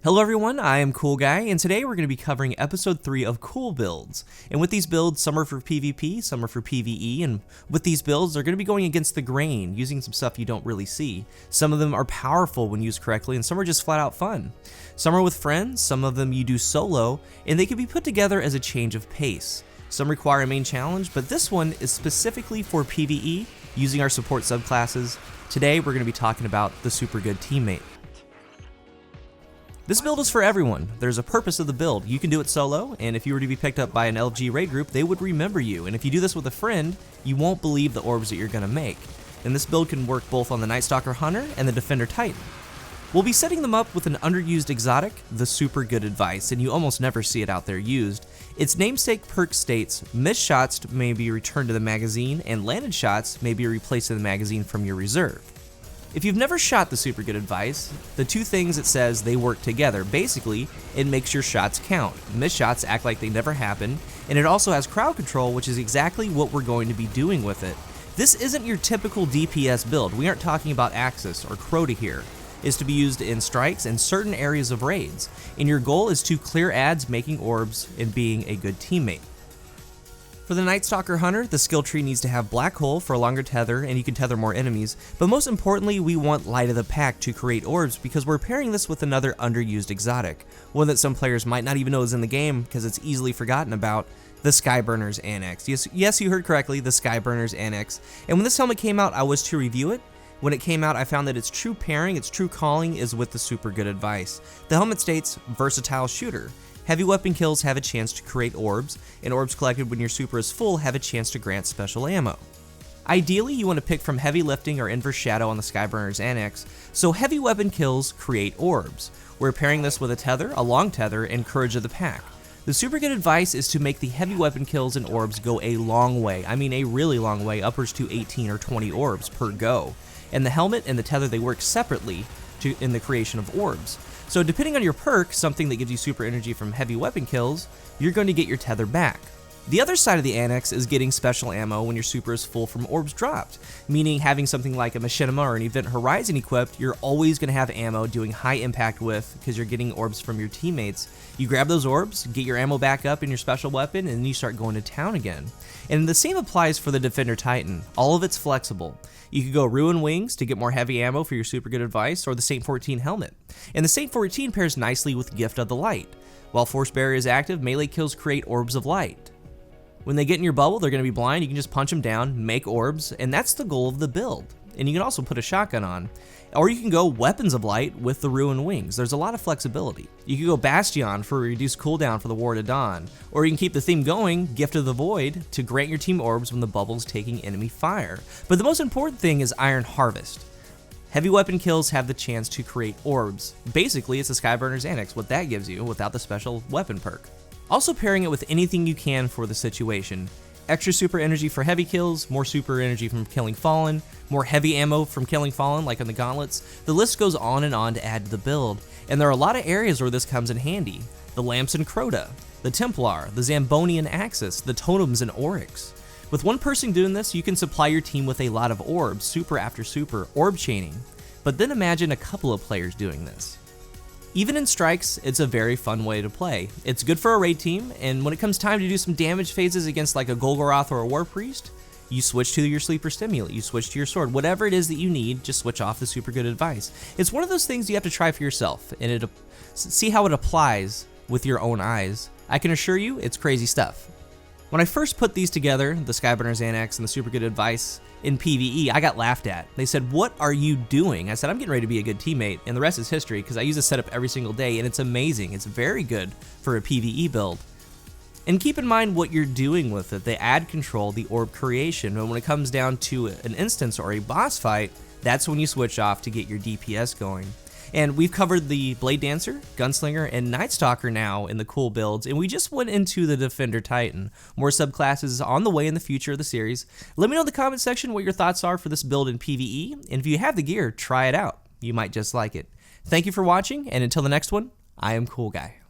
Hello everyone, I am CoolGuy, and today we're going to be covering episode 3 of Cool Builds. And with these builds, some are for PvP, some are for PvE, and with these builds, they're going to be going against the grain, using some stuff you don't really see. Some of them are powerful when used correctly, and some are just flat out fun. Some are with friends, some of them you do solo, and they can be put together as a change of pace. Some require a main challenge, but this one is specifically for PvE, using our support subclasses. Today we're going to be talking about the super good teammate. This build is for everyone. There's a purpose of the build. You can do it solo, and if you were to be picked up by an LG raid group, they would remember you. And if you do this with a friend, you won't believe the orbs that you're going to make. And this build can work both on the Nightstalker Hunter and the Defender Titan. We'll be setting them up with an underused exotic, the Super Good Advice, and you almost never see it out there used. Its namesake perk states, missed shots may be returned to the magazine, and landed shots may be replaced in the magazine from your reserve. If you've never shot the Super Good Advice, the two things it says they work together. Basically, it makes your shots count. Missed shots act like they never happen, and it also has crowd control, which is exactly what we're going to be doing with it. This isn't your typical DPS build. We aren't talking about Axis or Crota here. It's to be used in strikes and certain areas of raids, and your goal is to clear ads, making orbs, and being a good teammate. For the Nightstalker Hunter, the skill tree needs to have Black Hole for a longer tether, and you can tether more enemies, but most importantly, we want Light of the Pack to create orbs because we're pairing this with another underused exotic, one that some players might not even know is in the game because it's easily forgotten about, the Skyburner's Annex. Yes, you heard correctly, the Skyburner's Annex. And when this helmet came out, I was to review it. When it came out, I found that its true pairing, its true calling is with the Super Good Advice. The helmet states, Versatile Shooter. Heavy weapon kills have a chance to create orbs, and orbs collected when your super is full have a chance to grant special ammo. Ideally, you want to pick from heavy lifting or inverse shadow on the Skyburner's Annex, so heavy weapon kills create orbs. We're pairing this with a tether, a long tether, and Courage of the Pack. The Super Good Advice is to make the heavy weapon kills and orbs go a long way, I mean a really long way, upwards to 18 or 20 orbs per go. And the helmet and the tether, they work separately in the creation of orbs. So depending on your perk, something that gives you super energy from heavy weapon kills, you're going to get your tether back. The other side of the Annex is getting special ammo when your super is full from orbs dropped, meaning having something like a Machinima or an Event Horizon equipped, you're always going to have ammo doing high impact with because you're getting orbs from your teammates. You grab those orbs, get your ammo back up in your special weapon, and then you start going to town again. And the same applies for the Defender Titan. All of it's flexible. You could go Ruin Wings to get more heavy ammo for your Super Good Advice, or the Saint 14 helmet. And the Saint 14 pairs nicely with Gift of the Light. While Force Barrier is active, melee kills create Orbs of Light. When they get in your bubble, they're going to be blind, you can just punch them down, make orbs, and that's the goal of the build. And you can also put a shotgun on. Or you can go Weapons of Light with the Ruin Wings. There's a lot of flexibility. You can go Bastion for a reduced cooldown for the Ward of Dawn. Or you can keep the theme going, Gift of the Void, to grant your team orbs when the bubble's taking enemy fire. But the most important thing is Iron Harvest. Heavy weapon kills have the chance to create orbs. Basically, it's the Skyburner's Annex, what that gives you without the special weapon perk. Also pairing it with anything you can for the situation. Extra super energy for heavy kills, more super energy from killing Fallen, more heavy ammo from killing Fallen like on the gauntlets. The list goes on and on to add to the build, and there are a lot of areas where this comes in handy. The lamps in Crota, the Templar, the Zamboni in Axis, the totems in Oryx. With one person doing this, you can supply your team with a lot of orbs, super after super, orb chaining. But then imagine a couple of players doing this. Even in strikes, it's a very fun way to play. It's good for a raid team, and when it comes time to do some damage phases against like a Golgoroth or a War Priest, you switch to your Sleeper Stimulant, you switch to your sword, whatever it is that you need, just switch off the Super Good Advice. It's one of those things you have to try for yourself, and see how it applies with your own eyes. I can assure you, it's crazy stuff. When I first put these together, the Skyburner's Annex and the Super Good Advice, in PvE, I got laughed at. They said, "What are you doing?" I said, "I'm getting ready to be a good teammate," and the rest is history because I use this setup every single day, and it's amazing. It's very good for a PvE build. And keep in mind what you're doing with it. The ad control, the orb creation, and when it comes down to an instance or a boss fight, that's when you switch off to get your DPS going. And we've covered the Blade Dancer, Gunslinger, and Nightstalker now in the cool builds, and we just went into the Defender Titan. More subclasses on the way in the future of the series. Let me know in the comment section what your thoughts are for this build in PvE, and if you have the gear, try it out. You might just like it. Thank you for watching, and until the next one, I am CoolGuy.